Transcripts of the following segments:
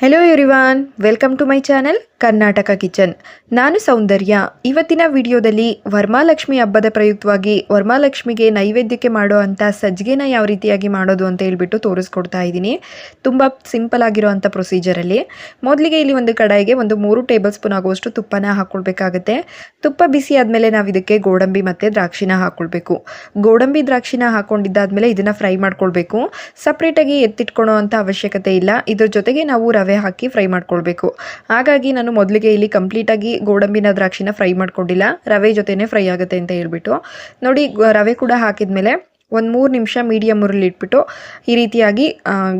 Hello everyone, welcome to my channel Karnataka kitchen. ನಾನು ಸೌಂದರ್ಯ. ಇವತ್ತಿನ ವಿಡಿಯೋದಲ್ಲಿ ವರಮಹಾಲಕ್ಷ್ಮಿ ಹಬ್ಬದ ಪ್ರಯುಕ್ತವಾಗಿ ವರಮಹಾಲಕ್ಷ್ಮಿಗೆ ನೈವೇದ್ಯಕ್ಕೆ ಮಾಡೋ ಅಂಥ ಸಜ್ಜಿಗೆನ ಯಾವ ರೀತಿಯಾಗಿ ಮಾಡೋದು ಅಂತ ಹೇಳ್ಬಿಟ್ಟು ತೋರಿಸ್ಕೊಡ್ತಾ ಇದ್ದೀನಿ. ತುಂಬ ಸಿಂಪಲ್ ಆಗಿರೋ ಅಂಥ ಪ್ರೊಸೀಜರಲ್ಲಿ. ಮೊದಲಿಗೆ ಇಲ್ಲಿ ಒಂದು ಕಡಾಯಿಗೆ ಒಂದು 3 ಟೇಬಲ್ ಸ್ಪೂನ್ ಆಗುವಷ್ಟು ತುಪ್ಪನ ಹಾಕ್ಕೊಳ್ಬೇಕಾಗುತ್ತೆ. ತುಪ್ಪ ಬಿಸಿ ಆದಮೇಲೆ ನಾವು ಇದಕ್ಕೆ ಗೋಡಂಬಿ ಮತ್ತು ದ್ರಾಕ್ಷಿನ ಹಾಕ್ಕೊಳ್ಬೇಕು. ಗೋಡಂಬಿ ದ್ರಾಕ್ಷಿನ ಹಾಕ್ಕೊಂಡಿದ್ದಾದಮೇಲೆ ಇದನ್ನು ಫ್ರೈ ಮಾಡ್ಕೊಳ್ಬೇಕು. ಸಪ್ರೇಟಾಗಿ ಎತ್ತಿಟ್ಕೊಳ್ಳೋ ಅಂಥ ಅವಶ್ಯಕತೆ ಇಲ್ಲ. ಇದ್ರ ಜೊತೆಗೆ ನಾವು ರವೆ ಹಾಕಿ ಫ್ರೈ ಮಾಡ್ಕೊಳ್ಬೇಕು. ಹಾಗಾಗಿ ನಾನು ಮೊದಲಿಗೆ ಇಲ್ಲಿ ಕಂಪ್ಲೀಟಾಗಿ ಗೋಡಂಬಿನ ದ್ರಾಕ್ಷಿನ ಫ್ರೈ ಮಾಡ್ಕೊಂಡಿಲ್ಲ, ರವೆ ಜೊತೆನೇ ಫ್ರೈ ಆಗುತ್ತೆ ಅಂತ ಹೇಳ್ಬಿಟ್ಟು. ನೋಡಿ, ರವೆ ಕೂಡ ಹಾಕಿದ್ಮೇಲೆ ಒಂದು 3 ನಿಮಿಷ ಮೀಡಿಯಮ್ ಉರಿಲಿ ಇಟ್ಬಿಟ್ಟು ಈ ರೀತಿಯಾಗಿ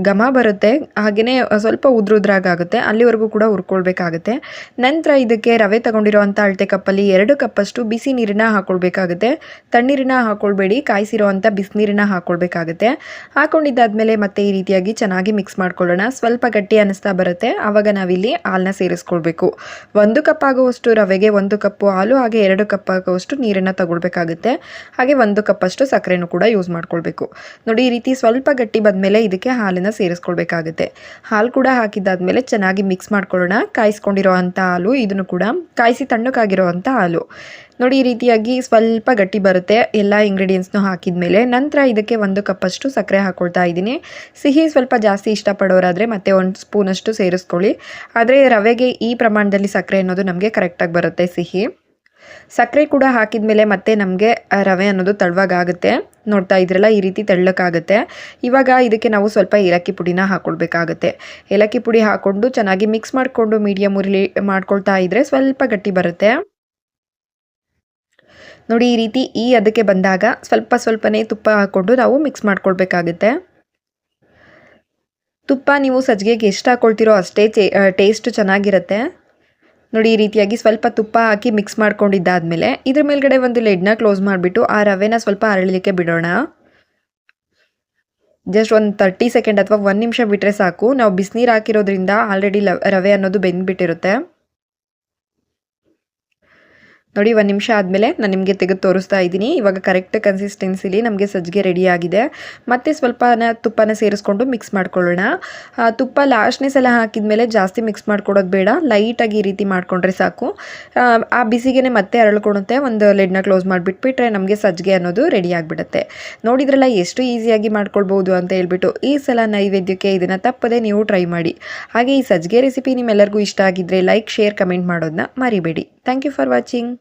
ಘಮ ಬರುತ್ತೆ, ಹಾಗೆಯೇ ಸ್ವಲ್ಪ ಉದ್ರುದ್ರಾಗುತ್ತೆ, ಅಲ್ಲಿವರೆಗೂ ಕೂಡ ಹುರ್ಕೊಳ್ಬೇಕಾಗುತ್ತೆ. ನಂತರ ಇದಕ್ಕೆ ರವೆ ತಗೊಂಡಿರೋ ಅಂಥ ಅಳತೆ ಕಪ್ಪಲ್ಲಿ 2 ಕಪ್ಪಷ್ಟು ಬಿಸಿ ನೀರನ್ನ ಹಾಕ್ಕೊಳ್ಬೇಕಾಗುತ್ತೆ. ತಣ್ಣೀರನ್ನ ಹಾಕ್ಕೊಳ್ಬೇಡಿ, ಕಾಯಿಸಿರೋ ಅಂಥ ಬಿಸಿನೀರನ್ನ ಹಾಕ್ಕೊಳ್ಬೇಕಾಗುತ್ತೆ. ಹಾಕ್ಕೊಂಡಿದ್ದಾದಮೇಲೆ ಮತ್ತೆ ಈ ರೀತಿಯಾಗಿ ಚೆನ್ನಾಗಿ ಮಿಕ್ಸ್ ಮಾಡ್ಕೊಳ್ಳೋಣ. ಸ್ವಲ್ಪ ಗಟ್ಟಿ ಅನ್ನಿಸ್ತಾ ಬರುತ್ತೆ, ಆವಾಗ ನಾವಿಲ್ಲಿ ಹಾಲನ್ನ ಸೇರಿಸ್ಕೊಳ್ಬೇಕು. 1 ಕಪ್ ಆಗುವಷ್ಟು ರವೆಗೆ 1 ಕಪ್ಪು ಹಾಲು, ಹಾಗೆ 2 ಕಪ್ ಆಗುವಷ್ಟು ನೀರನ್ನು ತಗೊಳ್ಬೇಕಾಗುತ್ತೆ. ಹಾಗೆ 1 ಕಪ್ಪಷ್ಟು ಸಕ್ಕರೆನೂ ಕೂಡ ಯೂಸ್ ಮಾಡ್ಕೊಳ್ಬೇಕು. ನೋಡಿ, ಈ ರೀತಿ ಸ್ವಲ್ಪ ಗಟ್ಟಿ ಬಂದಮೇಲೆ ಇದಕ್ಕೆ ಹಾಲನ್ನು ಸೇರಿಸ್ಕೊಳ್ಬೇಕಾಗುತ್ತೆ. ಹಾಲು ಕೂಡ ಹಾಕಿದ್ದಾದ್ಮೇಲೆ ಚೆನ್ನಾಗಿ ಮಿಕ್ಸ್ ಮಾಡ್ಕೊಳ್ಳೋಣ. ಕಾಯಿಸ್ಕೊಂಡಿರೋ ಅಂಥ ಹಾಲು, ಇದನ್ನು ಕೂಡ ಕಾಯಿಸಿ ತಣ್ಣಗಾಗಿರೋ ಅಂಥ ಹಾಲು. ನೋಡಿ, ಈ ರೀತಿಯಾಗಿ ಸ್ವಲ್ಪ ಗಟ್ಟಿ ಬರುತ್ತೆ ಎಲ್ಲ ಇಂಗ್ರೀಡಿಯೆಂಟ್ಸ್ನೂ ಹಾಕಿದ್ಮೇಲೆ. ನಂತರ ಇದಕ್ಕೆ 1 ಕಪ್ಪಷ್ಟು ಸಕ್ಕರೆ ಹಾಕ್ಕೊಳ್ತಾ ಇದ್ದೀನಿ. ಸಿಹಿ ಸ್ವಲ್ಪ ಜಾಸ್ತಿ ಇಷ್ಟಪಡೋರಾದರೆ ಮತ್ತೆ 1 ಸ್ಪೂನಷ್ಟು ಸೇರಿಸ್ಕೊಳ್ಳಿ. ಆದರೆ ರವೆಗೆ ಈ ಪ್ರಮಾಣದಲ್ಲಿ ಸಕ್ಕರೆ ಅನ್ನೋದು ನಮಗೆ ಕರೆಕ್ಟಾಗಿ ಬರುತ್ತೆ ಸಿಹಿ. ಸಕ್ಕರೆ ಕೂಡ ಹಾಕಿದ ಮೇಲೆ ಮತ್ತೆ ನಮಗೆ ರವೆ ಅನ್ನೋದು ತಡವಾಗುತ್ತೆ. ನೋಡ್ತಾ ಇದ್ರಲ್ಲ, ಈ ರೀತಿ ತೆಳ್ಳಕ್ಕಾಗುತ್ತೆ. ಇವಾಗ ಇದಕ್ಕೆ ನಾವು ಸ್ವಲ್ಪ ಏಲಕ್ಕಿ ಪುಡಿನ ಹಾಕ್ಕೊಳ್ಬೇಕಾಗುತ್ತೆ. ಏಲಕ್ಕಿ ಪುಡಿ ಹಾಕ್ಕೊಂಡು ಚೆನ್ನಾಗಿ ಮಿಕ್ಸ್ ಮಾಡಿಕೊಂಡು ಮೀಡಿಯಮ್ ಉರಿಲಿ ಮಾಡ್ಕೊಳ್ತಾ ಇದ್ದರೆ ಸ್ವಲ್ಪ ಗಟ್ಟಿ ಬರುತ್ತೆ. ನೋಡಿ, ಈ ರೀತಿ ಅದಕ್ಕೆ ಬಂದಾಗ ಸ್ವಲ್ಪನೇ ತುಪ್ಪ ಹಾಕ್ಕೊಂಡು ನಾವು ಮಿಕ್ಸ್ ಮಾಡ್ಕೊಳ್ಬೇಕಾಗುತ್ತೆ. ತುಪ್ಪ ನೀವು ಸಜ್ಜಿಗೆಗೆ ಎಷ್ಟು ಹಾಕ್ಕೊಳ್ತೀರೋ ಅಷ್ಟೇ ಟೇಸ್ಟ್ ಚೆನ್ನಾಗಿರುತ್ತೆ. ನೋಡಿ, ಈ ರೀತಿಯಾಗಿ ಸ್ವಲ್ಪ ತುಪ್ಪ ಹಾಕಿ ಮಿಕ್ಸ್ ಮಾಡ್ಕೊಂಡಿದ್ದಾದಮೇಲೆ ಇದ್ರ ಮೇಲ್ಗಡೆ ಒಂದು ಲಿಡ್ನ ಕ್ಲೋಸ್ ಮಾಡಿಬಿಟ್ಟು ಆ ರವೆನ ಸ್ವಲ್ಪ ಅರಳಲಿಕ್ಕೆ ಬಿಡೋಣ. ಜಸ್ಟ್ ಒಂದು 30 ಸೆಕೆಂಡ್ ಅಥವಾ 1 ನಿಮಿಷ ಬಿಟ್ಟರೆ ಸಾಕು. ನಾವು ಬಿಸಿನೀರು ಹಾಕಿರೋದ್ರಿಂದ ಆಲ್ರೆಡಿ ರವೆ ಅನ್ನೋದು ಬೆಂದ್ಬಿಟ್ಟಿರುತ್ತೆ. ನೋಡಿ, 1 ನಿಮಿಷ ಆದಮೇಲೆ ನಾನು ನಿಮಗೆ ತೆಗೆದು ತೋರಿಸ್ತಾ ಇದ್ದೀನಿ. ಇವಾಗ ಕರೆಕ್ಟ್ ಕನ್ಸಿಸ್ಟೆನ್ಸಿಲಿ ನಮಗೆ ಸಜ್ಜಿಗೆ ರೆಡಿಯಾಗಿದೆ. ಮತ್ತೆ ಸ್ವಲ್ಪ ತುಪ್ಪನ ಸೇರಿಸ್ಕೊಂಡು ಮಿಕ್ಸ್ ಮಾಡ್ಕೊಳ್ಳೋಣ. ತುಪ್ಪ ಲಾಸ್ಟ್ನೇ ಸಲ ಹಾಕಿದ ಮೇಲೆ ಜಾಸ್ತಿ ಮಿಕ್ಸ್ ಮಾಡ್ಕೊಡೋದು ಬೇಡ, ಲೈಟಾಗಿ ಈ ರೀತಿ ಮಾಡಿಕೊಂಡ್ರೆ ಸಾಕು. ಆ ಬಿಸಿಗೆ ಮತ್ತೆ ಅರಳ್ಕೊಳುತ್ತೆ. ಒಂದು ಲಿಡ್ನ ಕ್ಲೋಸ್ ಮಾಡಿಬಿಟ್ಬಿಟ್ರೆ ನಮಗೆ ಸಜ್ಜಿಗೆ ಅನ್ನೋದು ರೆಡಿ ಆಗಿಬಿಡುತ್ತೆ. ನೋಡಿದ್ರಲ್ಲ ಎಷ್ಟು ಈಸಿಯಾಗಿ ಮಾಡ್ಕೊಳ್ಬೋದು ಅಂತ ಹೇಳ್ಬಿಟ್ಟು. ಈ ಸಲ ನೈವೇದ್ಯಕ್ಕೆ ಇದನ್ನು ತಪ್ಪದೆ ನೀವು ಟ್ರೈ ಮಾಡಿ. ಹಾಗೆ ಈ ಸಜ್ಜಿಗೆ ರೆಸಿಪಿ ನಿಮ್ಮೆಲ್ಲರಿಗೂ ಇಷ್ಟ ಆಗಿದ್ದರೆ ಲೈಕ್, ಶೇರ್, ಕಮೆಂಟ್ ಮಾಡೋದನ್ನ ಮರಿಬೇಡಿ. Thank you for watching.